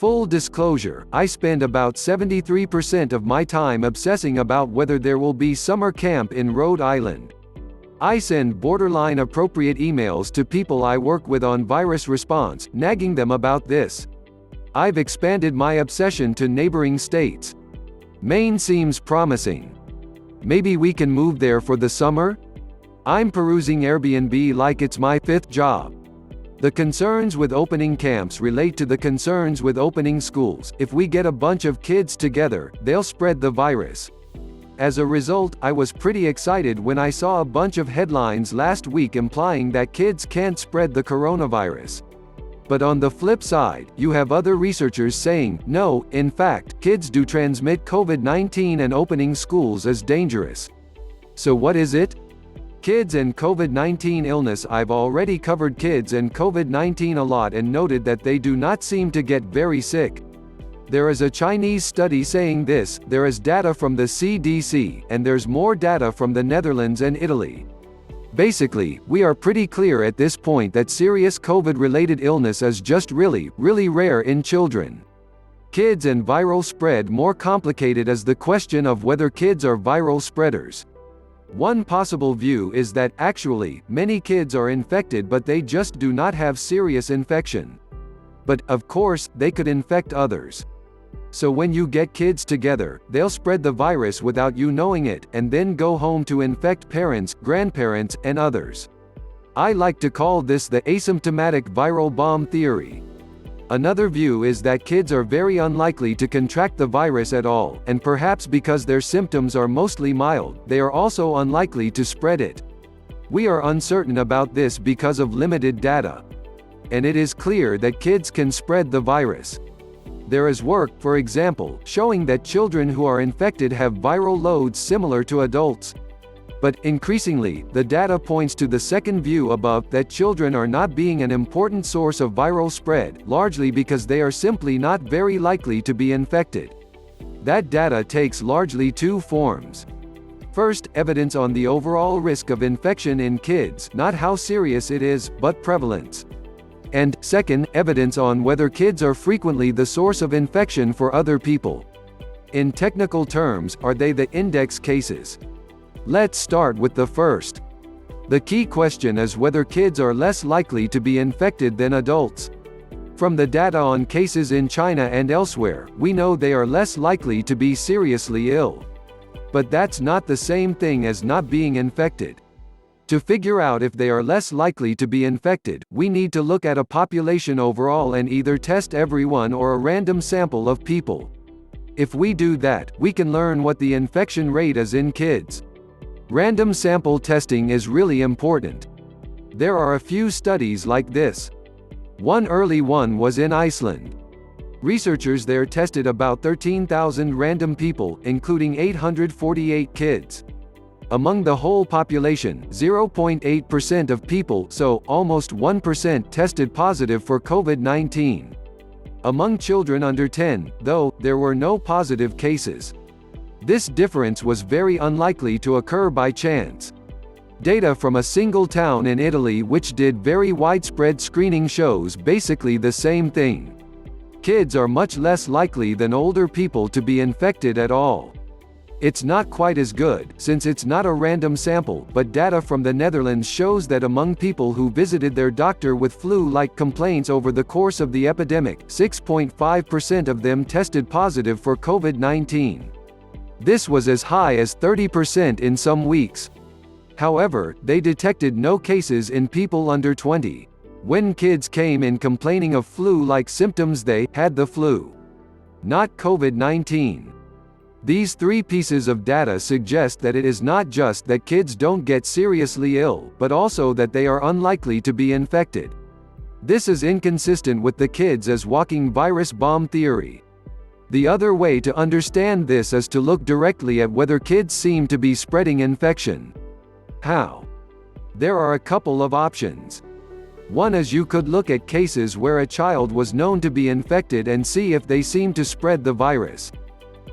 Full disclosure, I spend about 73% of my time obsessing about whether there will be summer camp in Rhode Island. I send borderline appropriate emails to people I work with on virus response, nagging them about this. I've expanded my obsession to neighboring states. Maine seems promising. Maybe we can move there for the summer? I'm perusing Airbnb like it's my fifth job. The concerns with opening camps relate to the concerns with opening schools. If we get a bunch of kids together, they'll spread the virus. As a result, I was pretty excited when I saw a bunch of headlines last week implying that kids can't spread the coronavirus. But on the flip side, you have other researchers saying, no, in fact, kids do transmit COVID-19 and opening schools is dangerous. So what is it? Kids and COVID-19 illness. I've already covered kids and COVID-19 a lot and noted that they do not seem to get very sick. There is a Chinese study saying this, there is data from the CDC, and there's more data from the Netherlands and Italy. Basically, we are pretty clear at this point that serious COVID-related illness is just really, really rare in children. Kids and viral spread. More complicated is the question of whether kids are viral spreaders. One possible view is that, actually, many kids are infected but they just do not have serious infection. But, of course, they could infect others. So when you get kids together, they'll spread the virus without you knowing it, and then go home to infect parents, grandparents, and others. I like to call this the asymptomatic viral bomb theory. Another view is that kids are very unlikely to contract the virus at all, and perhaps because their symptoms are mostly mild, they are also unlikely to spread it. We are uncertain about this because of limited data. And it is clear that kids can spread the virus. There is work, for example, showing that children who are infected have viral loads similar to adults. But, increasingly, the data points to the second view above, that children are not being an important source of viral spread, largely because they are simply not very likely to be infected. That data takes largely two forms. First, evidence on the overall risk of infection in kids, not how serious it is, but prevalence. And, second, evidence on whether kids are frequently the source of infection for other people. In technical terms, are they the index cases? Let's start with the first. The key question is whether kids are less likely to be infected than adults. From the data on cases in China and elsewhere, we know they are less likely to be seriously ill. But that's not the same thing as not being infected. To figure out if they are less likely to be infected, we need to look at a population overall and either test everyone or a random sample of people. If we do that, we can learn what the infection rate is in kids. Random sample testing is really important. There are a few studies like this. One early one was in Iceland. Researchers there tested about 13,000 random people, including 848 kids. Among the whole population, 0.8% of people, so almost 1%, tested positive for COVID-19. Among children under 10, though, there were no positive cases. This difference was very unlikely to occur by chance. Data from a single town in Italy which did very widespread screening shows basically the same thing. Kids are much less likely than older people to be infected at all. It's not quite as good, since it's not a random sample, but data from the Netherlands shows that among people who visited their doctor with flu-like complaints over the course of the epidemic, 6.5% of them tested positive for COVID-19. This was as high as 30% in some weeks. However, they detected no cases in people under 20. When kids came in complaining of flu-like symptoms, they had the flu, not COVID-19. These three pieces of data suggest that it is not just that kids don't get seriously ill, but also that they are unlikely to be infected. This is inconsistent with the kids as walking virus bomb theory. The other way to understand this is to look directly at whether kids seem to be spreading infection. How? There are a couple of options. One is you could look at cases where a child was known to be infected and see if they seem to spread the virus.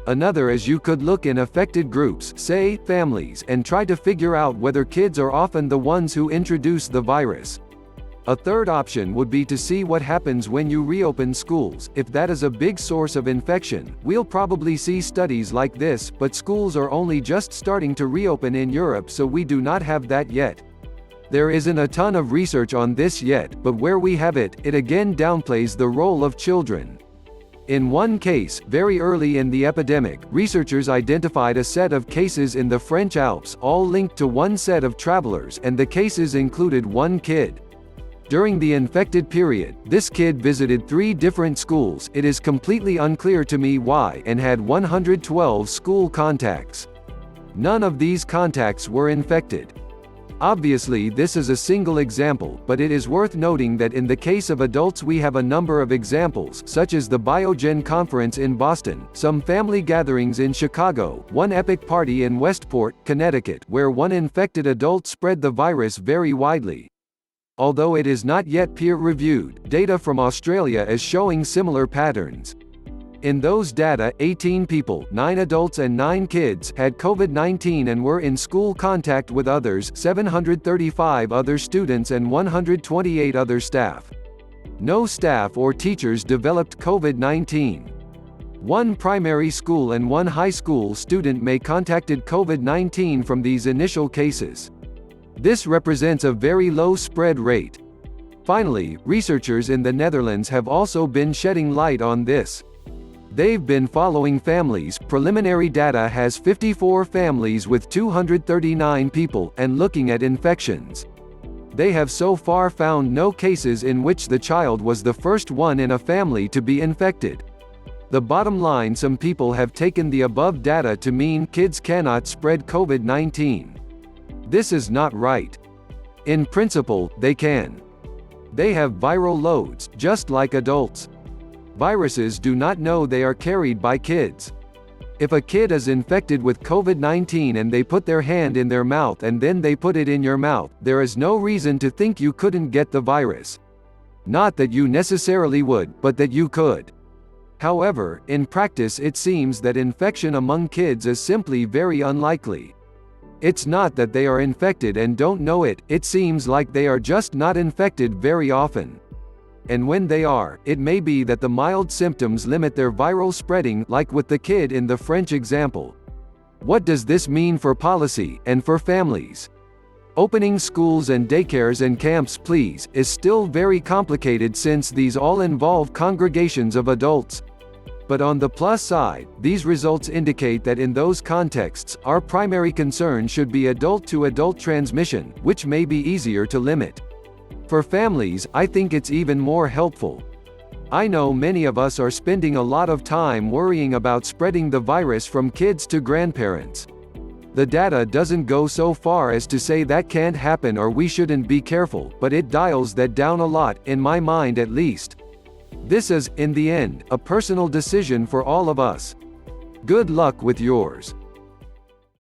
Another is you could look in affected groups, say, families, and try to figure out whether kids are often the ones who introduce the virus. A third option would be to see what happens when you reopen schools. If that is a big source of infection, we'll probably see studies like this, but schools are only just starting to reopen in Europe, so we do not have that yet. There isn't a ton of research on this yet, but where we have it, it again downplays the role of children. In one case, very early in the epidemic, researchers identified a set of cases in the French Alps, all linked to one set of travelers, and the cases included one kid. During the infected period, this kid visited 3 different schools, it is completely unclear to me why, and had 112 school contacts. None of these contacts were infected. Obviously this is a single example, but it is worth noting that in the case of adults we have a number of examples, such as the Biogen conference in Boston, some family gatherings in Chicago, one epic party in Westport, Connecticut, where one infected adult spread the virus very widely. Although it is not yet peer-reviewed, data from Australia is showing similar patterns. In those data, 18 people, 9 adults and 9 kids, had COVID-19 and were in school contact with others, 735 other students and 128 other staff. No staff or teachers developed COVID-19. One primary school and one high school student may contacted COVID-19 from these initial cases. This represents a very low spread rate. Finally, researchers in the Netherlands have also been shedding light on this. They've been following families. Preliminary data has 54 families with 239 people, and looking at infections. They have so far found no cases in which the child was the first one in a family to be infected. The bottom line, some people have taken the above data to mean kids cannot spread COVID-19. This is not right. In principle, they can. They have viral loads, just like adults. Viruses do not know they are carried by kids. If a kid is infected with COVID-19 and they put their hand in their mouth and then they put it in your mouth, there is no reason to think you couldn't get the virus. Not that you necessarily would, but that you could. However, in practice it seems that infection among kids is simply very unlikely. It's not that they are infected and don't know it, it seems like they are just not infected very often. And when they are, it may be that the mild symptoms limit their viral spreading, like with the kid in the French example. What does this mean for policy, and for families? Opening schools and daycares and camps, please, is still very complicated since these all involve congregations of adults. But on the plus side, these results indicate that in those contexts, our primary concern should be adult-to-adult transmission, which may be easier to limit. For families, I think it's even more helpful. I know many of us are spending a lot of time worrying about spreading the virus from kids to grandparents. The data doesn't go so far as to say that can't happen or we shouldn't be careful, but it dials that down a lot, in my mind at least. This is, in the end, a personal decision for all of us. Good luck with yours.